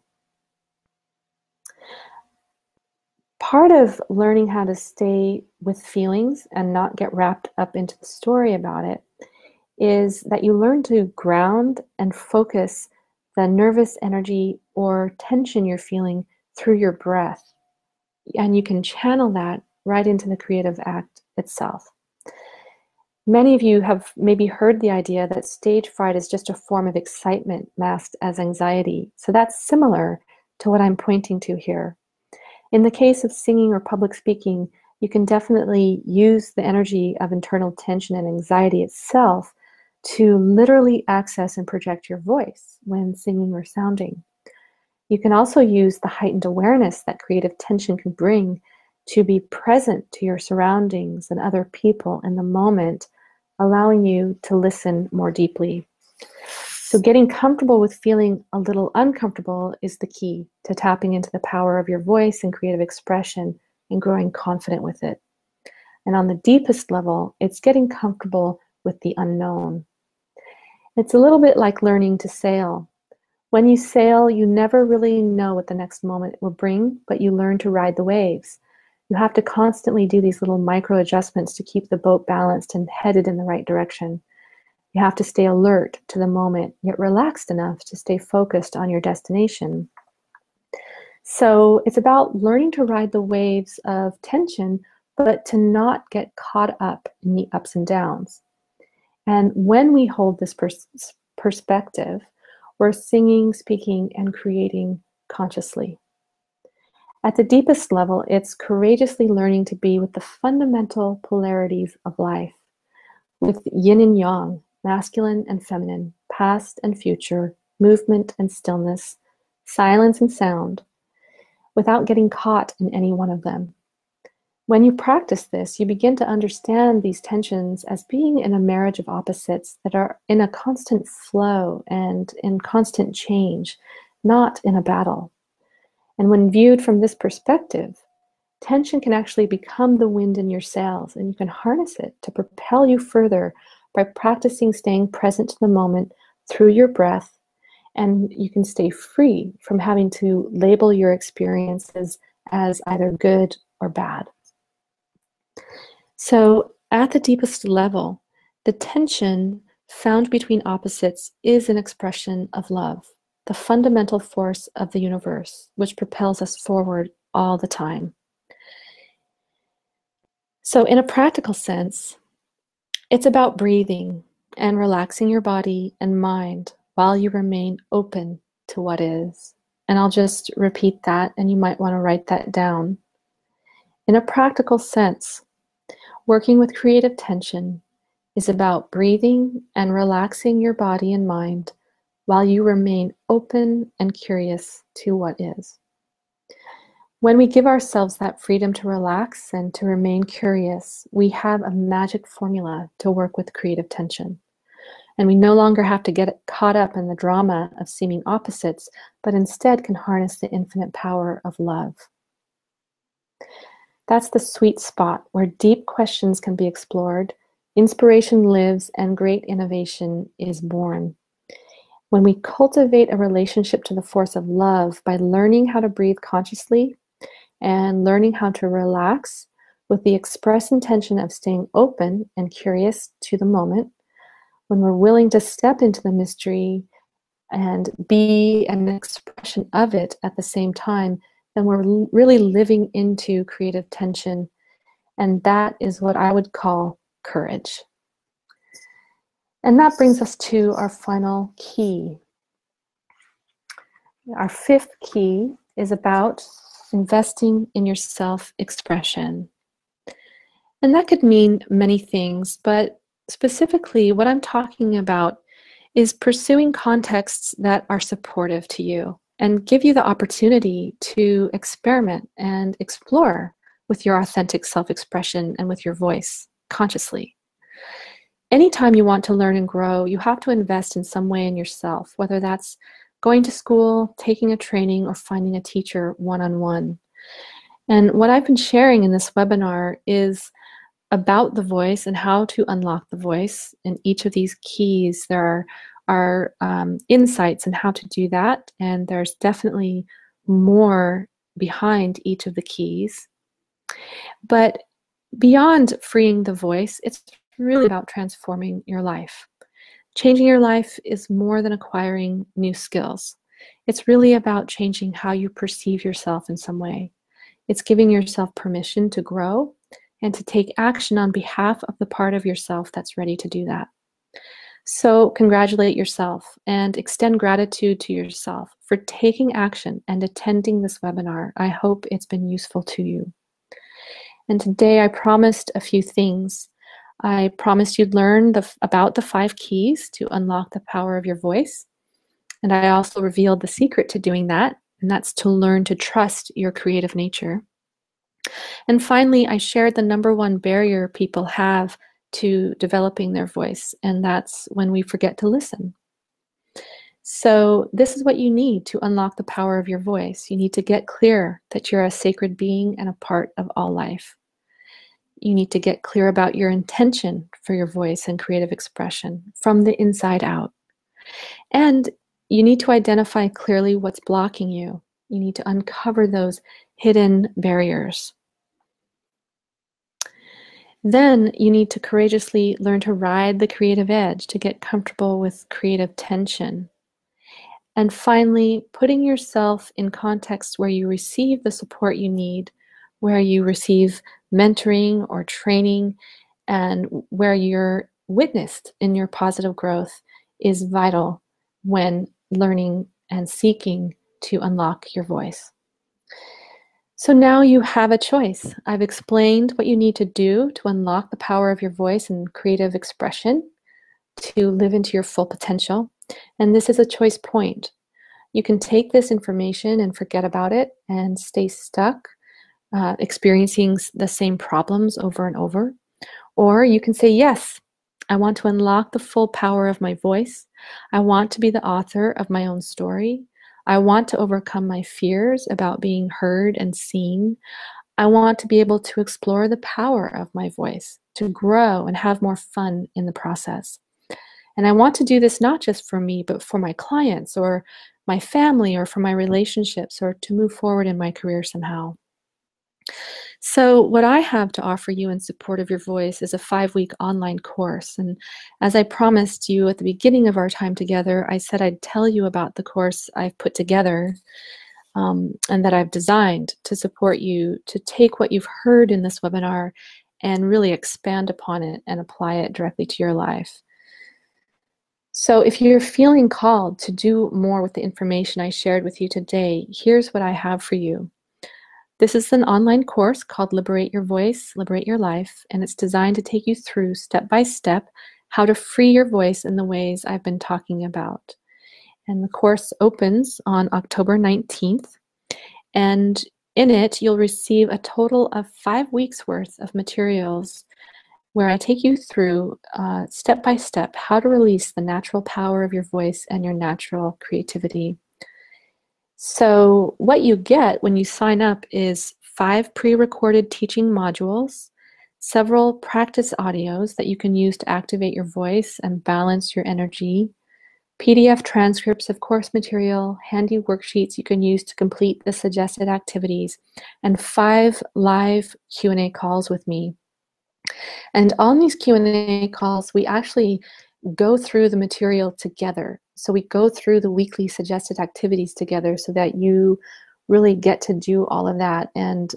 Part of learning how to stay with feelings and not get wrapped up into the story about it is that you learn to ground and focus the nervous energy or tension you're feeling through your breath. And you can channel that right into the creative act itself. Many of you have maybe heard the idea that stage fright is just a form of excitement masked as anxiety. So that's similar to what I'm pointing to here. In the case of singing or public speaking, you can definitely use the energy of internal tension and anxiety itself to literally access and project your voice when singing or sounding. You can also use the heightened awareness that creative tension can bring to be present to your surroundings and other people in the moment, allowing you to listen more deeply. So getting comfortable with feeling a little uncomfortable is the key to tapping into the power of your voice and creative expression and growing confident with it. And on the deepest level, it's getting comfortable with the unknown. It's a little bit like learning to sail. When you sail, you never really know what the next moment will bring, but you learn to ride the waves. You have to constantly do these little micro adjustments to keep the boat balanced and headed in the right direction. You have to stay alert to the moment, yet relaxed enough to stay focused on your destination. So it's about learning to ride the waves of tension, but to not get caught up in the ups and downs. And when we hold this perspective, we're singing, speaking, and creating consciously. At the deepest level, it's courageously learning to be with the fundamental polarities of life, with yin and yang, masculine and feminine, past and future, movement and stillness, silence and sound, without getting caught in any one of them. When you practice this, you begin to understand these tensions as being in a marriage of opposites that are in a constant flow and in constant change, not in a battle. And when viewed from this perspective, tension can actually become the wind in your sails, and you can harness it to propel you further by practicing staying present to the moment through your breath, and you can stay free from having to label your experiences as either good or bad. So at the deepest level, the tension found between opposites is an expression of love, the fundamental force of the universe, which propels us forward all the time. So in a practical sense, it's about breathing and relaxing your body and mind while you remain open to what is. And I'll just repeat that, and you might want to write that down. In a practical sense, working with creative tension is about breathing and relaxing your body and mind while you remain open and curious to what is. When we give ourselves that freedom to relax and to remain curious, we have a magic formula to work with creative tension. And we no longer have to get caught up in the drama of seeming opposites, but instead can harness the infinite power of love. That's the sweet spot where deep questions can be explored, inspiration lives, and great innovation is born. When we cultivate a relationship to the force of love by learning how to breathe consciously and learning how to relax with the express intention of staying open and curious to the moment, when we're willing to step into the mystery and be an expression of it at the same time, then we're really living into creative tension. And that is what I would call courage. And that brings us to our final key. Our fifth key is about investing in your self-expression. And that could mean many things, but specifically what I'm talking about is pursuing contexts that are supportive to you and give you the opportunity to experiment and explore with your authentic self-expression and with your voice consciously. Anytime you want to learn and grow, you have to invest in some way in yourself, whether that's going to school, taking a training, or finding a teacher one-on-one. And what I've been sharing in this webinar is about the voice and how to unlock the voice. In each of these keys, there are insights on how to do that, and there's definitely more behind each of the keys. But beyond freeing the voice, it's really about transforming your life. Changing your life is more than acquiring new skills. It's really about changing how you perceive yourself in some way. It's giving yourself permission to grow and to take action on behalf of the part of yourself that's ready to do that. So congratulate yourself and extend gratitude to yourself for taking action and attending this webinar. I hope it's been useful to you. And today I promised a few things. I promised you'd learn about the 5 keys to unlock the power of your voice. And I also revealed the secret to doing that, and that's to learn to trust your creative nature. And finally, I shared the #1 barrier people have to developing their voice, and that's when we forget to listen. So this is what you need to unlock the power of your voice. You need to get clear that you're a sacred being and a part of all life. You need to get clear about your intention for your voice and creative expression from the inside out. And you need to identify clearly what's blocking you. You need to uncover those hidden barriers. Then you need to courageously learn to ride the creative edge, to get comfortable with creative tension. And finally, putting yourself in context where you receive the support you need, where you receive mentoring or training, and where you're witnessed in your positive growth is vital when learning and seeking to unlock your voice. So now you have a choice. I've explained what you need to do to unlock the power of your voice and creative expression to live into your full potential. And this is a choice point. You can take this information and forget about it and stay stuck, experiencing the same problems over and over. Or you can say, yes, I want to unlock the full power of my voice. I want to be the author of my own story. I want to overcome my fears about being heard and seen. I want to be able to explore the power of my voice, to grow and have more fun in the process. And I want to do this not just for me, but for my clients or my family or for my relationships or to move forward in my career somehow. So what I have to offer you in support of your voice is a 5-week online course. And as I promised you at the beginning of our time together, I said I'd tell you about the course I've put together and that I've designed to support you to take what you've heard in this webinar and really expand upon it and apply it directly to your life. So if you're feeling called to do more with the information I shared with you today, here's what I have for you. This is an online course called Liberate Your Voice, Liberate Your Life, and it's designed to take you through step by step how to free your voice in the ways I've been talking about. And the course opens on October 19th, and in it you'll receive a total of 5 weeks worth of materials where I take you through step by step how to release the natural power of your voice and your natural creativity. So what you get when you sign up is 5 pre-recorded teaching modules, several practice audios that you can use to activate your voice and balance your energy, PDF transcripts of course material, handy worksheets you can use to complete the suggested activities, and 5 live Q&A calls with me. And on these Q&A calls, we actually go through the material together. So we go through the weekly suggested activities together so that you really get to do all of that and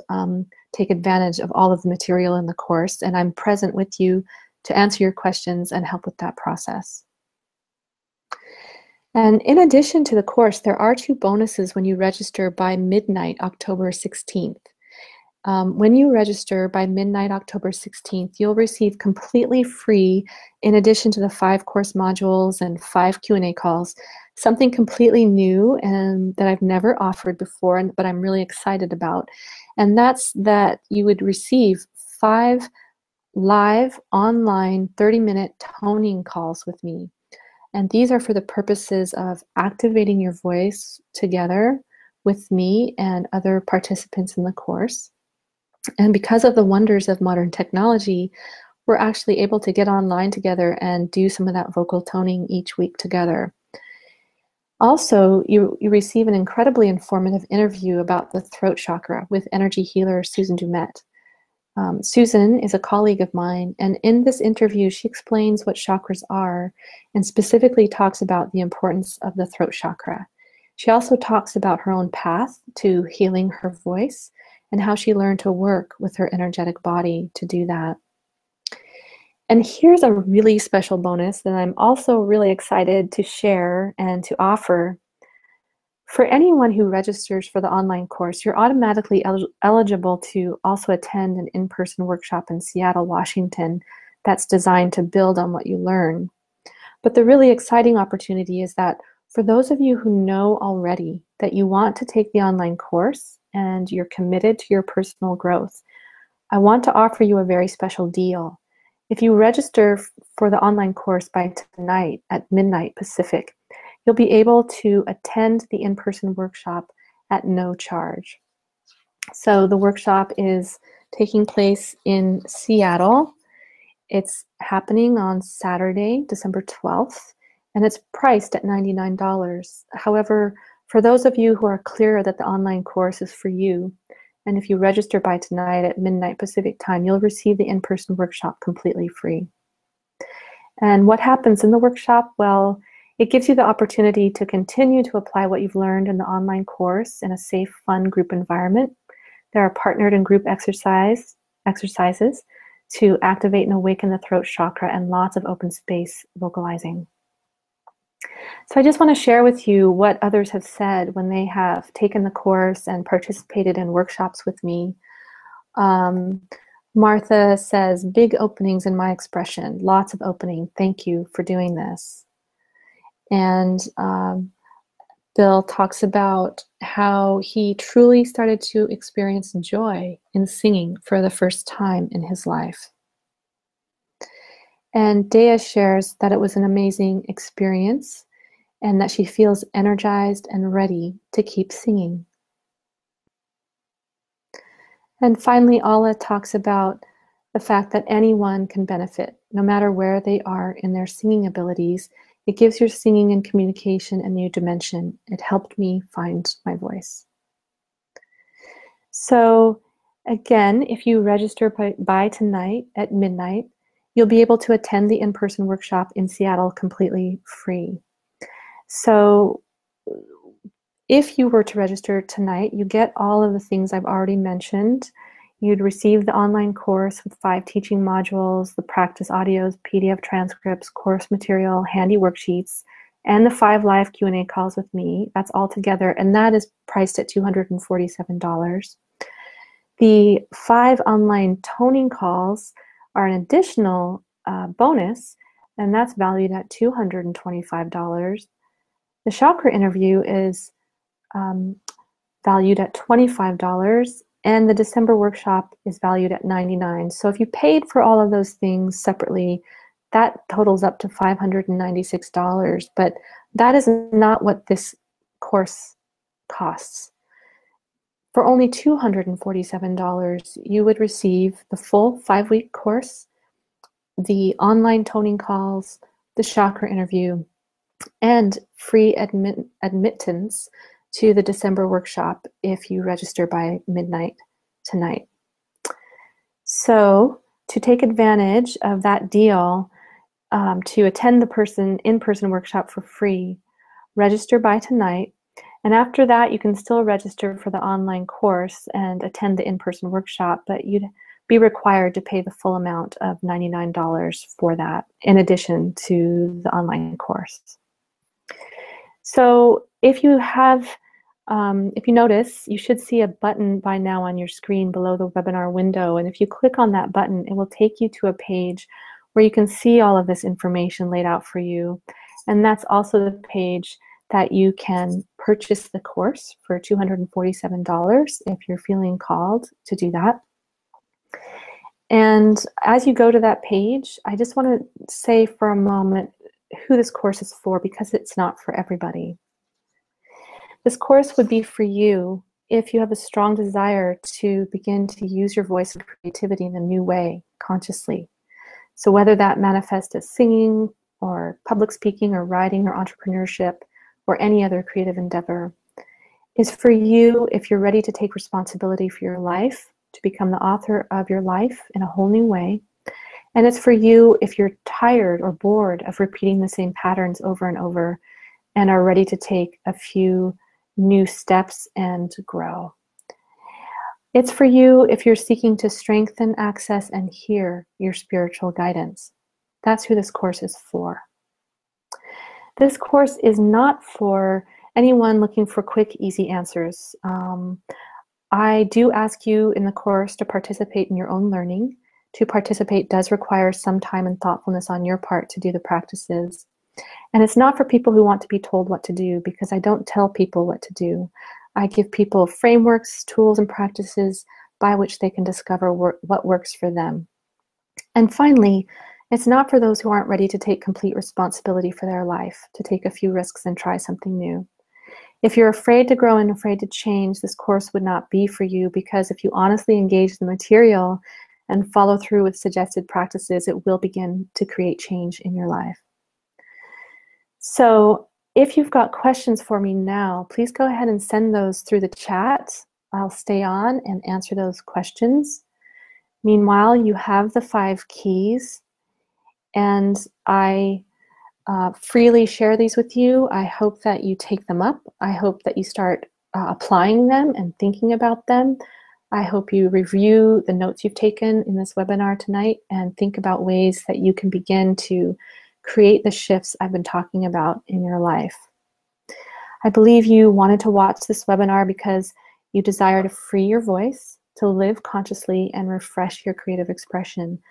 take advantage of all of the material in the course. And I'm present with you to answer your questions and help with that process. And in addition to the course, there are 2 bonuses when you register by midnight, October 16th. When you register by midnight, October 16th, you'll receive completely free, in addition to the 5 course modules and 5 Q&A calls, something completely new and that I've never offered before, but I'm really excited about. And that's that you would receive 5 live online 30-minute toning calls with me. And these are for the purposes of activating your voice together with me and other participants in the course. And because of the wonders of modern technology, we're actually able to get online together and do some of that vocal toning each week together. Also, you receive an incredibly informative interview about the throat chakra with energy healer Susan Dumet. Susan is a colleague of mine, and in this interview, she explains what chakras are and specifically talks about the importance of the throat chakra. She also talks about her own path to healing her voice and how she learned to work with her energetic body to do that. And here's a really special bonus that I'm also really excited to share and to offer. For anyone who registers for the online course, you're automatically eligible to also attend an in-person workshop in Seattle, Washington that's designed to build on what you learn. But the really exciting opportunity is that for those of you who know already that you want to take the online course and you're committed to your personal growth, I want to offer you a very special deal. If you register for the online course by tonight at midnight Pacific, you'll be able to attend the in-person workshop at no charge. So the workshop is taking place in Seattle. It's happening on Saturday, December 12th, and it's priced at $99. However, for those of you who are clear that the online course is for you, and if you register by tonight at midnight Pacific time, you'll receive the in-person workshop completely free. And what happens in the workshop? Well, it gives you the opportunity to continue to apply what you've learned in the online course in a safe, fun group environment. There are partnered and group exercises to activate and awaken the throat chakra, and lots of open space vocalizing. So I just want to share with you what others have said when they have taken the course and participated in workshops with me. Martha says, big openings in my expression, lots of opening. Thank you for doing this. And Bill talks about how he truly started to experience joy in singing for the first time in his life. And Dea shares that it was an amazing experience and that she feels energized and ready to keep singing. And finally, Ala talks about the fact that anyone can benefit, no matter where they are in their singing abilities. It gives your singing and communication a new dimension. It helped me find my voice. So again, if you register by tonight at midnight, you'll be able to attend the in-person workshop in Seattle completely free. So if you were to register tonight, you get all of the things I've already mentioned. You'd receive the online course with 5 teaching modules, the practice audios, PDF transcripts, course material, handy worksheets, and the 5 live Q&A calls with me. That's all together, and that is priced at $247. The 5 online toning calls are an additional bonus, and that's valued at $225. The chakra interview is valued at $25, and the December workshop is valued at $99. So if you paid for all of those things separately, that totals up to $596, but that is not what this course costs. For only $247, you would receive the full 5-week course, the online toning calls, the chakra interview, and free admittance to the December workshop if you register by midnight tonight. So to take advantage of that deal, to attend the in-person workshop for free, register by tonight. And after that, you can still register for the online course and attend the in-person workshop, but you'd be required to pay the full amount of $99 for that, in addition to the online course. So if you notice, you should see a button by now on your screen below the webinar window. And if you click on that button, it will take you to a page where you can see all of this information laid out for you. And that's also the page that you can purchase the course for $247 if you're feeling called to do that. And as you go to that page, I just want to say for a moment who this course is for, because it's not for everybody. This course would be for you if you have a strong desire to begin to use your voice and creativity in a new way, consciously. So whether that manifests as singing or public speaking or writing or entrepreneurship or any other creative endeavor, is for you if you're ready to take responsibility for your life, to become the author of your life in a whole new way. And it's for you if you're tired or bored of repeating the same patterns over and over and are ready to take a few new steps and grow. It's for you if you're seeking to strengthen, access, and hear your spiritual guidance. That's who this course is for. This course is not for anyone looking for quick, easy answers. I do ask you in the course to participate in your own learning. To participate does require some time and thoughtfulness on your part to do the practices. And it's not for people who want to be told what to do, because I don't tell people what to do. I give people frameworks, tools, and practices by which they can discover what works for them. And finally, it's not for those who aren't ready to take complete responsibility for their life, to take a few risks and try something new. If you're afraid to grow and afraid to change, this course would not be for you, because if you honestly engage the material and follow through with suggested practices, it will begin to create change in your life. So if you've got questions for me now, please go ahead and send those through the chat. I'll stay on and answer those questions. Meanwhile, you have the 5 keys, and I freely share these with you. I hope that you take them up. I hope that you start applying them and thinking about them. I hope you review the notes you've taken in this webinar tonight and think about ways that you can begin to create the shifts I've been talking about in your life. I believe you wanted to watch this webinar because you desire to free your voice, to live consciously, and refresh your creative expression.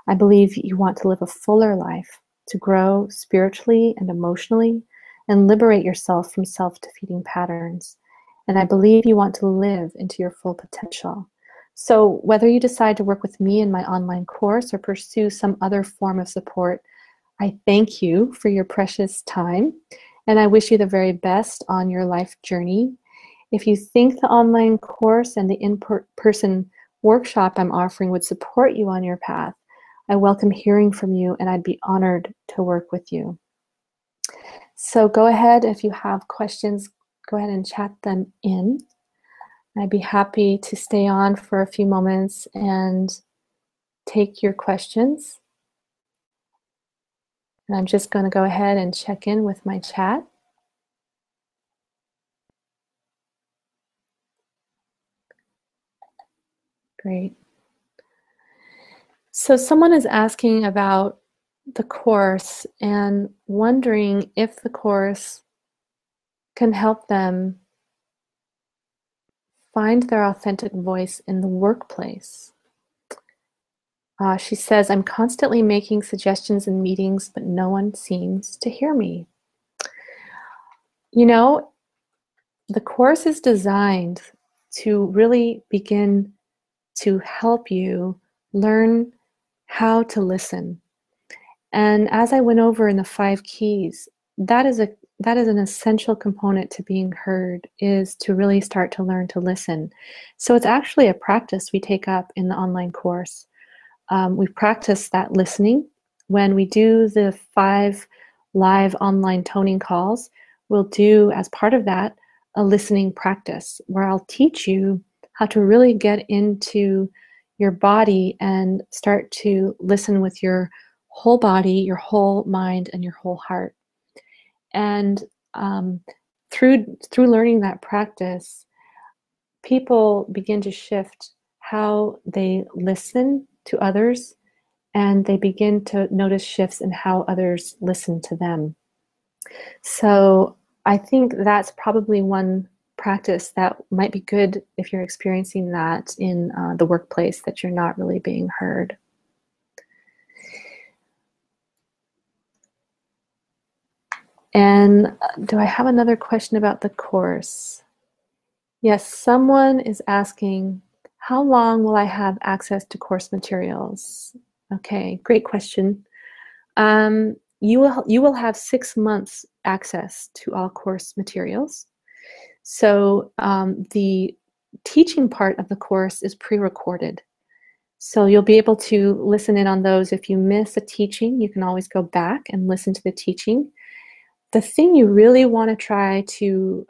I believe you want to live a fuller life, to grow spiritually and emotionally, and liberate yourself from self-defeating patterns. And I believe you want to live into your full potential. So whether you decide to work with me in my online course or pursue some other form of support, I thank you for your precious time, and I wish you the very best on your life journey. If you think the online course and the in-person workshop I'm offering would support you on your path, I welcome hearing from you, and I'd be honored to work with you. So go ahead, if you have questions, go ahead and chat them in. I'd be happy to stay on for a few moments and take your questions. And I'm just going to go ahead and check in with my chat. Great. So someone is asking about the course and wondering if the course can help them find their authentic voice in the workplace. She says, I'm constantly making suggestions in meetings, but no one seems to hear me. You know, the course is designed to really begin to help you learn how to listen. And as I went over in the 5 keys, that is an essential component to being heard, is to really start to learn to listen. So it's actually a practice we take up in the online course. We practice that listening. When we do the 5 live online toning calls, we'll do, as part of that, a listening practice where I'll teach you how to really get into your body and start to listen with your whole body, your whole mind, and your whole heart. And through learning that practice, people begin to shift how they listen to others, and they begin to notice shifts in how others listen to them. So I think that's probably one practice that might be good if you're experiencing that in the workplace, that you're not really being heard. And do I have another question about the course? Yes, someone is asking, how long will I have access to course materials? Okay, great question. You will have 6 months access to all course materials. So the teaching part of the course is pre-recorded. So you'll be able to listen in on those. If you miss a teaching, you can always go back and listen to the teaching. The thing you really want to try to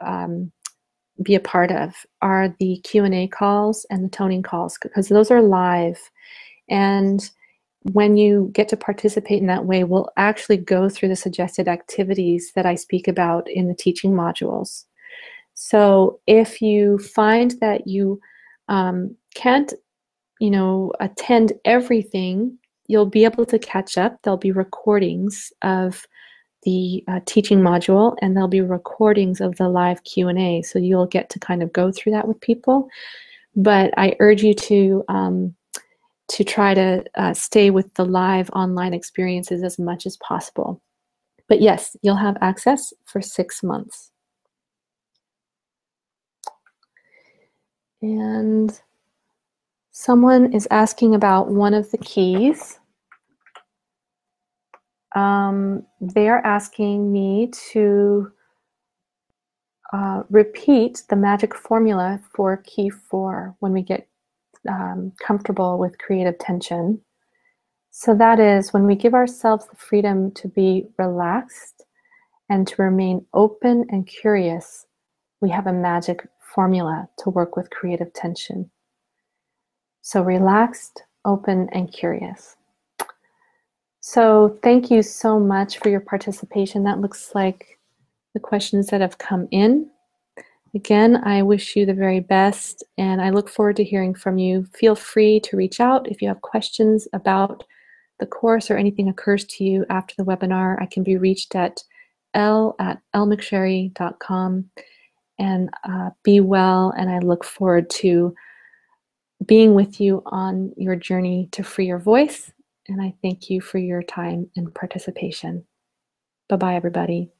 be a part of are the Q&A calls and the toning calls, because those are live. And when you get to participate in that way, we'll actually go through the suggested activities that I speak about in the teaching modules. So if you find that you can't, attend everything, you'll be able to catch up. There'll be recordings of the teaching module, and there'll be recordings of the live Q&A. So you'll get to kind of go through that with people. But I urge you to try to stay with the live online experiences as much as possible. But yes, you'll have access for 6 months. And someone is asking about one of the keys. They're asking me to repeat the magic formula for key 4 when we get comfortable with creative tension. So that is when we give ourselves the freedom to be relaxed and to remain open and curious, we have a magic formula to work with creative tension. So relaxed, open, and curious. So thank you so much for your participation. That looks like the questions that have come in. Again, I wish you the very best, and I look forward to hearing from you. Feel free to reach out if you have questions about the course or anything occurs to you after the webinar. I can be reached at l@lmcsherry.com. And be well, and I look forward to being with you on your journey to free your voice. And I thank you for your time and participation. Bye-bye, everybody.